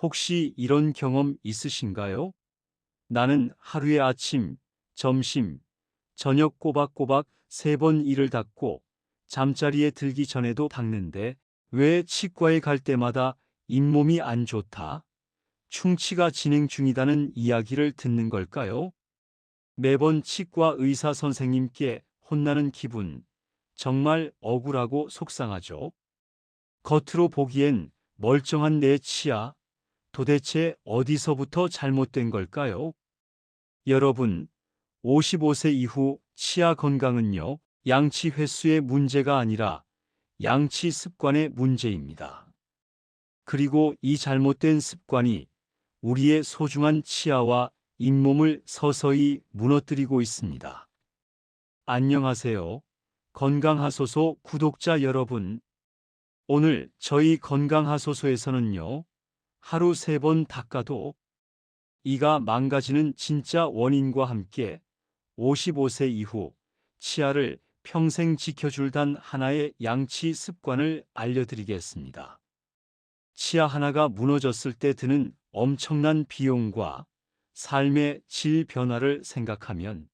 혹시 이런 경험 있으신가요? 나는 하루에 아침, 점심, 저녁 꼬박꼬박 3번 이를 닦고 잠자리에 들기 전에도 닦는데 왜 치과에 갈 때마다 잇몸이 안 좋다, 충치가 진행 중이다는 이야기를 듣는 걸까요? 매번 치과 의사 선생님께 혼나는 기분, 정말 억울하고 속상하죠. 겉으로 보기엔 멀쩡한 내 치아, 도대체 어디서부터 잘못된 걸까요? 여러분, 55세 이후 치아 건강은요, 양치 횟수의 문제가 아니라 양치 습관의 문제입니다. 그리고 이 잘못된 습관이 우리의 소중한 치아와 잇몸을 서서히 무너뜨리고 있습니다. 안녕하세요. 건강하소서 구독자 여러분. 오늘 저희 건강하소서에서는요, 하루 3번 닦아도 이가 망가지는 진짜 원인과 함께 55세 이후 치아를 평생 지켜줄 단 하나의 양치 습관을 알려드리겠습니다. 치아 하나가 무너졌을 때 드는 엄청난 비용과 삶의 질 변화를 생각하면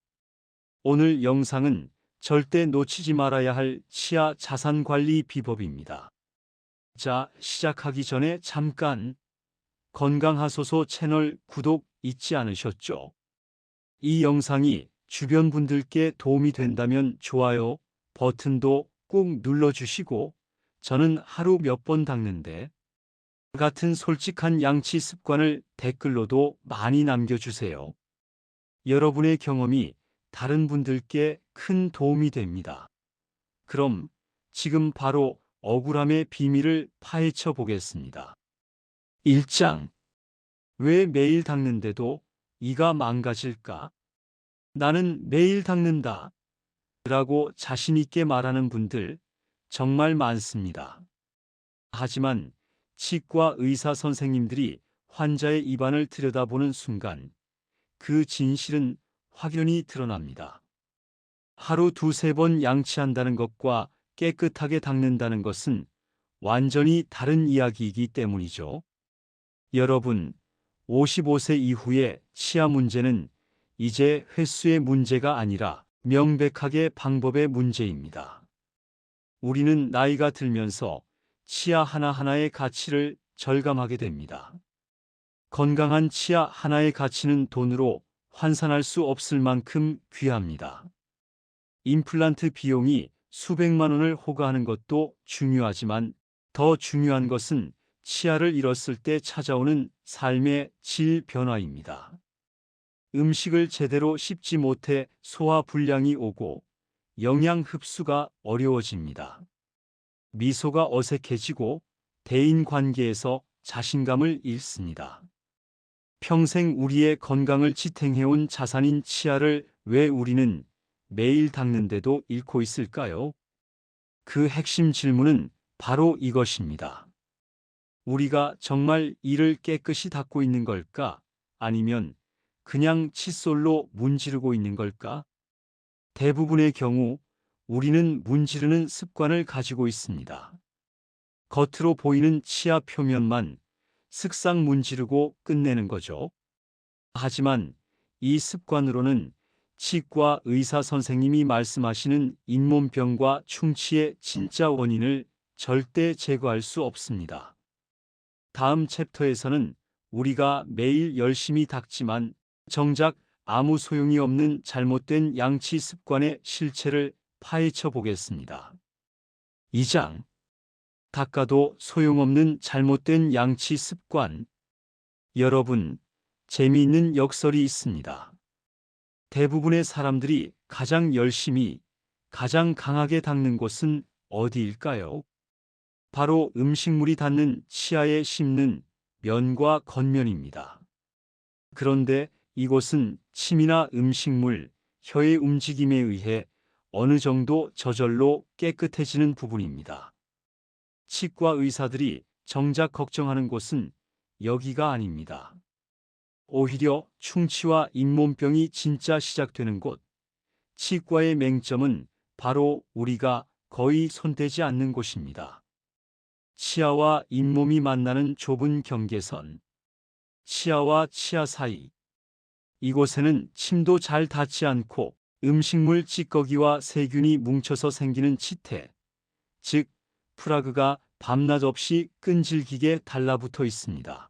오늘 영상은 절대 놓치지 말아야 할 치아 자산 관리 비법입니다. 자, 시작하기 전에 잠깐 건강하소서 채널 구독 잊지 않으셨죠? 이 영상이 주변 분들께 도움이 된다면 좋아요 버튼도 꼭 눌러주시고, 저는 하루 몇 번 닦는데 같은 솔직한 양치 습관을 댓글로도 많이 남겨주세요. 여러분의 경험이 다른 분들께 큰 도움이 됩니다. 그럼 지금 바로 억울함의 비밀을 파헤쳐 보겠습니다. 1장. 왜 매일 닦는데도 이가 망가질까? 나는 매일 닦는다 라고 자신있게 말하는 분들 정말 많습니다. 하지만 치과 의사 선생님들이 환자의 입안을 들여다보는 순간 그 진실은 확연히 드러납니다. 하루 2~3번 양치한다는 것과 깨끗하게 닦는다는 것은 완전히 다른 이야기이기 때문이죠. 여러분, 55세 이후의 치아 문제는 이제 횟수의 문제가 아니라 명백하게 방법의 문제입니다. 우리는 나이가 들면서 치아 하나하나의 가치를 절감하게 됩니다. 건강한 치아 하나의 가치는 돈으로 환산할 수 없을 만큼 귀합니다. 임플란트 비용이 수백만 원을 호가하는 것도 중요하지만 더 중요한 것은 치아를 잃었을 때 찾아오는 삶의 질 변화입니다. 음식을 제대로 씹지 못해 소화 불량이 오고 영양 흡수가 어려워집니다. 미소가 어색해지고 대인 관계에서 자신감을 잃습니다. 평생 우리의 건강을 지탱해온 자산인 치아를 왜 우리는 매일 닦는데도 잃고 있을까요? 그 핵심 질문은 바로 이것입니다. 우리가 정말 이를 깨끗이 닦고 있는 걸까? 아니면 그냥 칫솔로 문지르고 있는 걸까? 대부분의 경우 우리는 문지르는 습관을 가지고 있습니다. 겉으로 보이는 치아 표면만 슥싹 문지르고 끝내는 거죠. 하지만 이 습관으로는 치과 의사 선생님이 말씀하시는 잇몸병과 충치의 진짜 원인을 절대 제거할 수 없습니다. 다음 챕터에서는 우리가 매일 열심히 닦지만 정작 아무 소용이 없는 잘못된 양치 습관의 실체를 파헤쳐 보겠습니다. 2장. 닦아도 소용없는 잘못된 양치 습관. 여러분, 재미있는 역설이 있습니다. 대부분의 사람들이 가장 열심히, 가장 강하게 닦는 곳은 어디일까요? 바로 음식물이 닿는 치아에 씹는 면과 겉면입니다. 그런데 이곳은 침이나 음식물, 혀의 움직임에 의해 어느 정도 저절로 깨끗해지는 부분입니다. 치과 의사들이 정작 걱정하는 곳은 여기가 아닙니다. 오히려 충치와 잇몸병이 진짜 시작되는 곳, 치과의 맹점은 바로 우리가 거의 손대지 않는 곳입니다. 치아와 잇몸이 만나는 좁은 경계선. 치아와 치아 사이. 이곳에는 침도 잘 닿지 않고 음식물 찌꺼기와 세균이 뭉쳐서 생기는 치태, 즉 프라그가 밤낮 없이 끈질기게 달라붙어 있습니다.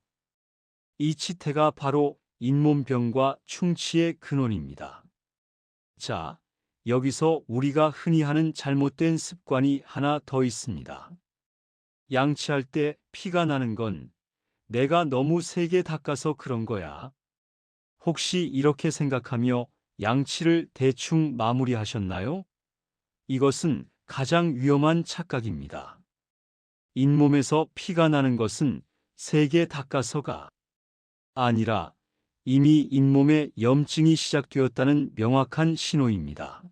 이 치태가 바로 잇몸병과 충치의 근원입니다. 자, 여기서 우리가 흔히 하는 잘못된 습관이 하나 더 있습니다. 양치할 때 피가 나는 건 내가 너무 세게 닦아서 그런 거야. 혹시 이렇게 생각하며 양치를 대충 마무리하셨나요? 이것은 가장 위험한 착각입니다. 잇몸에서 피가 나는 것은 세게 닦아서가 아니라 이미 잇몸에 염증이 시작되었다는 명확한 신호입니다.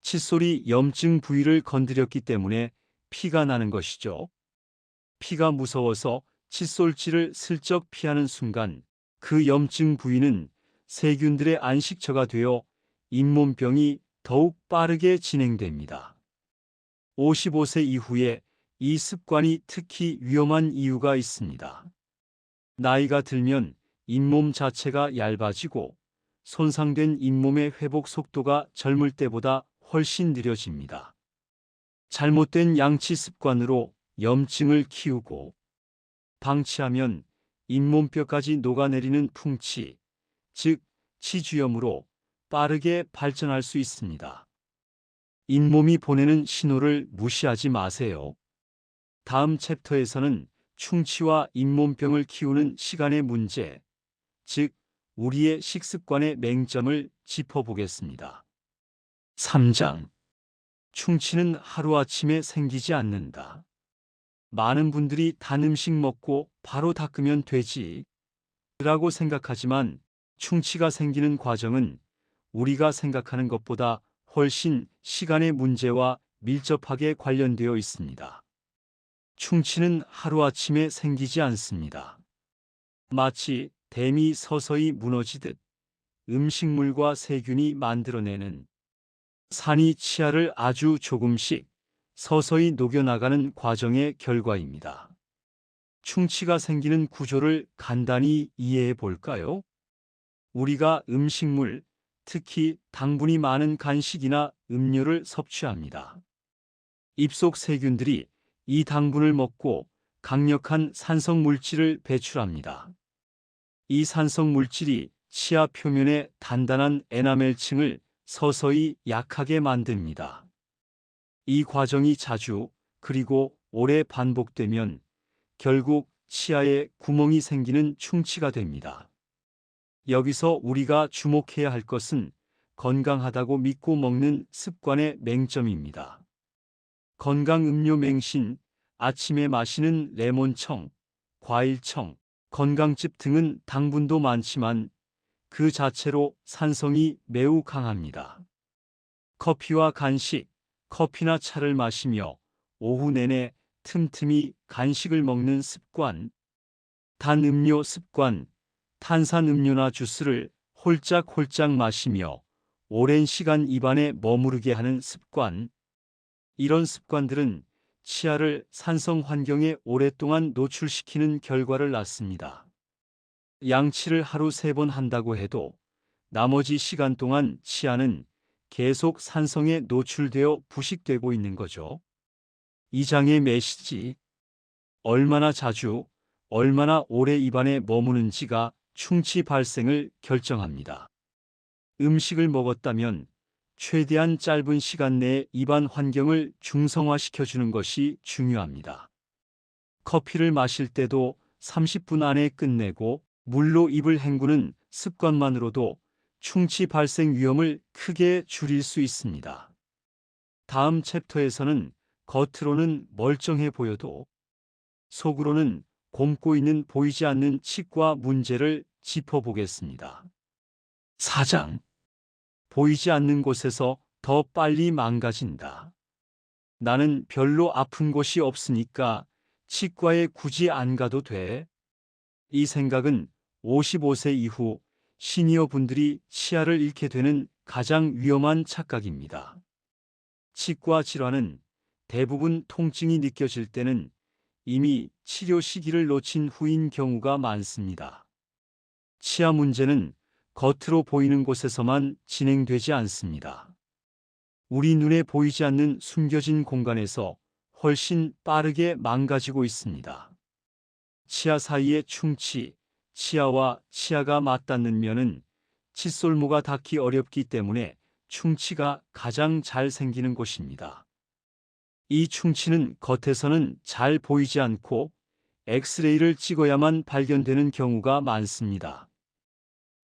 칫솔이 염증 부위를 건드렸기 때문에 피가 나는 것이죠. 피가 무서워서 칫솔질을 슬쩍 피하는 순간 그 염증 부위는 세균들의 안식처가 되어 잇몸병이 더욱 빠르게 진행됩니다. 55세 이후에 이 습관이 특히 위험한 이유가 있습니다. 나이가 들면 잇몸 자체가 얇아지고 손상된 잇몸의 회복 속도가 젊을 때보다 훨씬 느려집니다. 잘못된 양치 습관으로 염증을 키우고 방치하면 잇몸뼈까지 녹아내리는 풍치, 즉 치주염으로 빠르게 발전할 수 있습니다. 잇몸이 보내는 신호를 무시하지 마세요. 다음 챕터에서는 충치와 잇몸병을 키우는 시간의 문제, 즉 우리의 식습관의 맹점을 짚어보겠습니다. 3장. 충치는 하루아침에 생기지 않는다. 많은 분들이 단 음식 먹고 바로 닦으면 되지 라고 생각하지만 충치가 생기는 과정은 우리가 생각하는 것보다 훨씬 시간의 문제와 밀접하게 관련되어 있습니다. 충치는 하루아침에 생기지 않습니다. 마치 댐이 서서히 무너지듯 음식물과 세균이 만들어내는 산이 치아를 아주 조금씩 서서히 녹여나가는 과정의 결과입니다. 충치가 생기는 구조를 간단히 이해해 볼까요? 우리가 음식물, 특히 당분이 많은 간식이나 음료를 섭취합니다. 입속 세균들이 이 당분을 먹고 강력한 산성 물질을 배출합니다. 이 산성 물질이 치아 표면의 단단한 에나멜층을 서서히 약하게 만듭니다. 이 과정이 자주 그리고 오래 반복되면 결국 치아에 구멍이 생기는 충치가 됩니다. 여기서 우리가 주목해야 할 것은 건강하다고 믿고 먹는 습관의 맹점입니다. 건강 음료 맹신, 아침에 마시는 레몬청, 과일청, 건강즙 등은 당분도 많지만 그 자체로 산성이 매우 강합니다. 커피와 간식, 커피나 차를 마시며 오후 내내 틈틈이 간식을 먹는 습관, 단 음료 습관, 탄산 음료나 주스를 홀짝홀짝 마시며 오랜 시간 입안에 머무르게 하는 습관, 이런 습관들은 치아를 산성 환경에 오랫동안 노출시키는 결과를 낳습니다. 양치를 하루 3번 한다고 해도 나머지 시간 동안 치아는 계속 산성에 노출되어 부식되고 있는 거죠. 이 장의 메시지, 얼마나 자주, 얼마나 오래 입안에 머무는지가 충치 발생을 결정합니다. 음식을 먹었다면 최대한 짧은 시간 내에 입안 환경을 중성화시켜주는 것이 중요합니다. 커피를 마실 때도 30분 안에 끝내고 물로 입을 헹구는 습관만으로도 충치 발생 위험을 크게 줄일 수 있습니다. 다음 챕터에서는 겉으로는 멀쩡해 보여도 속으로는 곪고 있는 보이지 않는 치과 문제를 짚어보겠습니다. 4장. 보이지 않는 곳에서 더 빨리 망가진다. 나는 별로 아픈 곳이 없으니까 치과에 굳이 안 가도 돼. 이 생각은 55세 이후 시니어 분들이 치아를 잃게 되는 가장 위험한 착각입니다. 치과 질환은 대부분 통증이 느껴질 때는 이미 치료 시기를 놓친 후인 경우가 많습니다. 치아 문제는 겉으로 보이는 곳에서만 진행되지 않습니다. 우리 눈에 보이지 않는 숨겨진 공간에서 훨씬 빠르게 망가지고 있습니다. 치아 사이의 충치, 치아와 치아가 맞닿는 면은 칫솔모가 닿기 어렵기 때문에 충치가 가장 잘 생기는 곳입니다. 이 충치는 겉에서는 잘 보이지 않고 엑스레이를 찍어야만 발견되는 경우가 많습니다.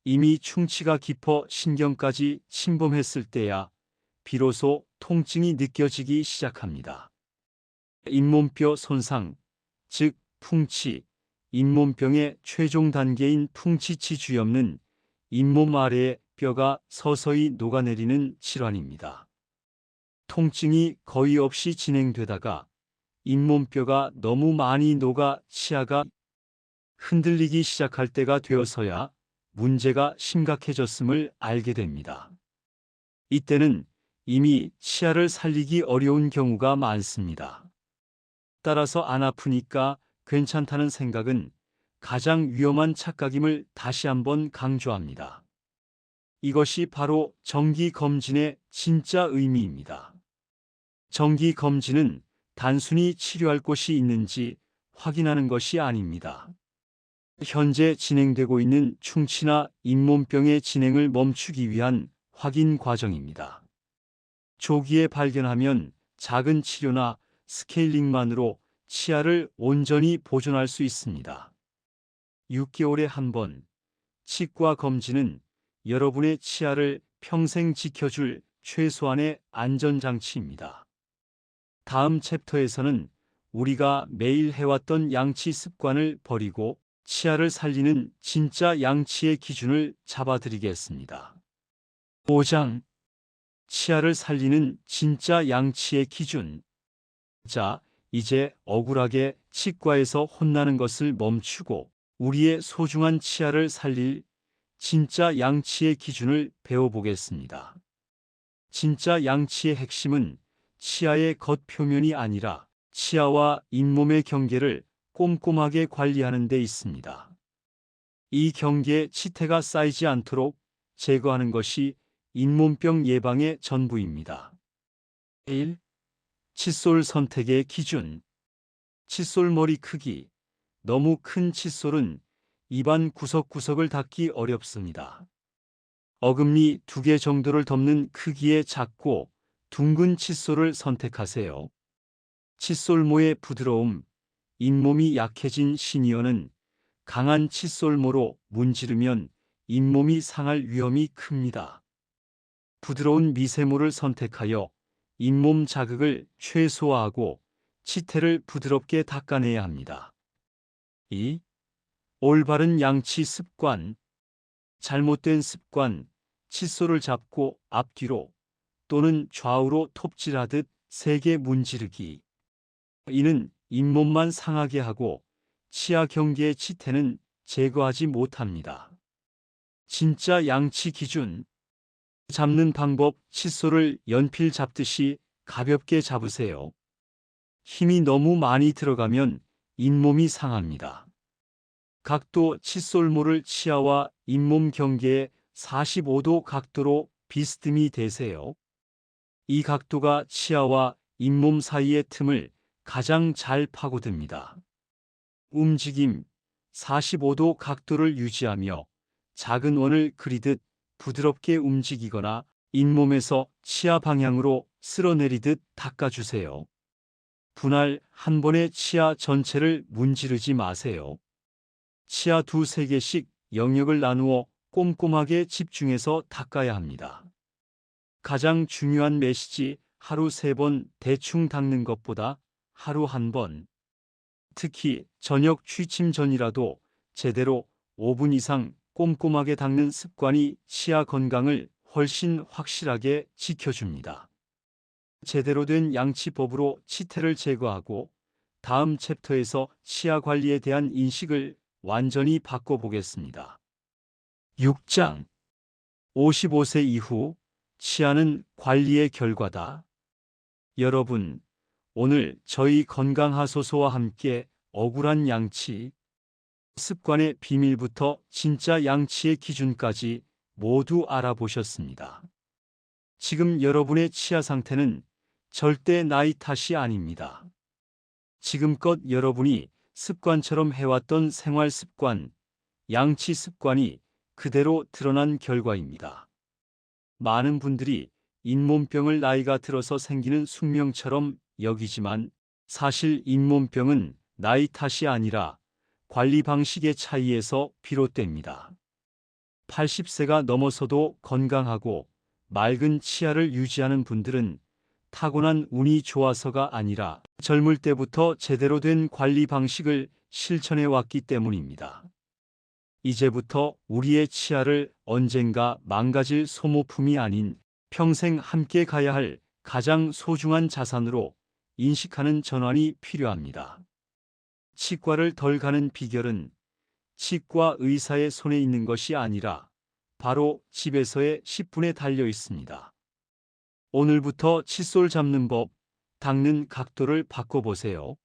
이미 충치가 깊어 신경까지 침범했을 때야 비로소 통증이 느껴지기 시작합니다. 잇몸뼈 손상, 즉 풍치, 잇몸병의 최종 단계인 풍치치 주염는 잇몸 아래의 뼈가 서서히 녹아내리는 질환입니다. 통증이 거의 없이 진행되다가 잇몸뼈가 너무 많이 녹아 치아가 흔들리기 시작할 때가 되어서야 문제가 심각해졌음을 알게 됩니다. 이때는 이미 치아를 살리기 어려운 경우가 많습니다. 따라서 안 아프니까 괜찮다는 생각은 가장 위험한 착각임을 다시 한번 강조합니다. 이것이 바로 정기검진의 진짜 의미입니다. 정기검진은 단순히 치료할 곳이 있는지 확인하는 것이 아닙니다. 현재 진행되고 있는 충치나 잇몸병의 진행을 멈추기 위한 확인 과정입니다. 조기에 발견하면 작은 치료나 스케일링만으로 치아를 온전히 보존할 수 있습니다. 6개월에 한 번 치과 검진은 여러분의 치아를 평생 지켜줄 최소한의 안전장치입니다. 다음 챕터에서는 우리가 매일 해왔던 양치 습관을 버리고 치아를 살리는 진짜 양치의 기준을 잡아드리겠습니다. 5장 치아를 살리는 진짜 양치의 기준. 자, 이제 억울하게 치과에서 혼나는 것을 멈추고 우리의 소중한 치아를 살릴 진짜 양치의 기준을 배워보겠습니다. 진짜 양치의 핵심은 치아의 겉표면이 아니라 치아와 잇몸의 경계를 꼼꼼하게 관리하는 데 있습니다. 이 경계에 치태가 쌓이지 않도록 제거하는 것이 잇몸병 예방의 전부입니다. 1. 칫솔 선택의 기준. 칫솔 머리 크기. 너무 큰 칫솔은 입안 구석구석을 닫기 어렵습니다. 어금니 2개 정도를 덮는 크기의 작고 둥근 칫솔을 선택하세요. 칫솔모의 부드러움. 잇몸이 약해진 시니어는 강한 칫솔모로 문지르면 잇몸이 상할 위험이 큽니다. 부드러운 미세모를 선택하여 잇몸 자극을 최소화하고 치태를 부드럽게 닦아내야 합니다. 2. 올바른 양치 습관. 잘못된 습관, 칫솔을 잡고 앞뒤로 또는 좌우로 톱질하듯 세게 문지르기. 이는 잇몸만 상하게 하고 치아 경계의 치태는 제거하지 못합니다. 진짜 양치 기준. 잡는 방법. 칫솔을 연필 잡듯이 가볍게 잡으세요. 힘이 너무 많이 들어가면 잇몸이 상합니다. 각도. 칫솔모를 치아와 잇몸 경계에 45도 각도로 비스듬히 대세요. 이 각도가 치아와 잇몸 사이의 틈을 가장 잘 파고듭니다. 움직임. 45도 각도를 유지하며 작은 원을 그리듯 부드럽게 움직이거나 잇몸에서 치아 방향으로 쓸어내리듯 닦아주세요. 분할. 한 번에 치아 전체를 문지르지 마세요. 치아 2~3개씩 영역을 나누어 꼼꼼하게 집중해서 닦아야 합니다. 가장 중요한 메시지. 하루 3번 대충 닦는 것보다 하루 1번. 특히 저녁 취침 전이라도 제대로 5분 이상 꼼꼼하게 닦는 습관이 치아 건강을 훨씬 확실하게 지켜줍니다. 제대로 된 양치법으로 치태를 제거하고 다음 챕터에서 치아 관리에 대한 인식을 완전히 바꿔보겠습니다. 6장 55세 이후 치아는 관리의 결과다. 여러분, 오늘 저희 건강하소서와 함께 억울한 양치 습관의 비밀부터 진짜 양치의 기준까지 모두 알아보셨습니다. 지금 여러분의 치아 상태는 절대 나이 탓이 아닙니다. 지금껏 여러분이 습관처럼 해왔던 생활 습관, 양치 습관이 그대로 드러난 결과입니다. 많은 분들이 잇몸병을 나이가 들어서 생기는 숙명처럼 여기지만 사실 잇몸병은 나이 탓이 아니라 관리 방식의 차이에서 비롯됩니다. 80세가 넘어서도 건강하고 맑은 치아를 유지하는 분들은 타고난 운이 좋아서가 아니라 젊을 때부터 제대로 된 관리 방식을 실천해 왔기 때문입니다. 이제부터 우리의 치아를 언젠가 망가질 소모품이 아닌 평생 함께 가야 할 가장 소중한 자산으로 인식하는 전환이 필요합니다. 치과를 덜 가는 비결은 치과 의사의 손에 있는 것이 아니라 바로 집에서의 10분에 달려 있습니다. 오늘부터 칫솔 잡는 법, 닦는 각도를 바꿔보세요.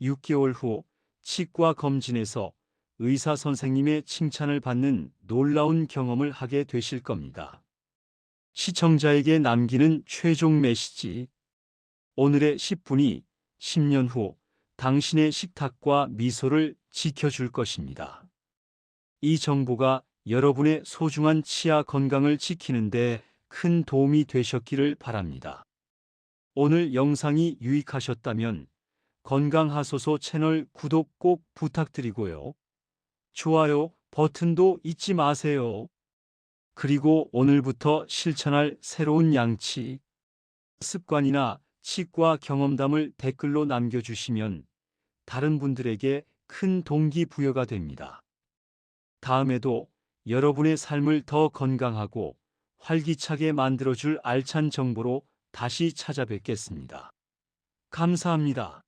6개월 후 치과 검진에서 의사 선생님의 칭찬을 받는 놀라운 경험을 하게 되실 겁니다. 시청자에게 남기는 최종 메시지. 오늘의 10분이 10년 후 당신의 식탁과 미소를 지켜줄 것입니다. 이 정보가 여러분의 소중한 치아 건강을 지키는데 큰 도움이 되셨기를 바랍니다. 오늘 영상이 유익하셨다면 건강하소서 채널 구독 꼭 부탁드리고요. 좋아요 버튼도 잊지 마세요. 그리고 오늘부터 실천할 새로운 양치 습관이나 치과 경험담을 댓글로 남겨주시면 다른 분들에게 큰 동기부여가 됩니다. 다음에도 여러분의 삶을 더 건강하고 활기차게 만들어줄 알찬 정보로 다시 찾아뵙겠습니다. 감사합니다.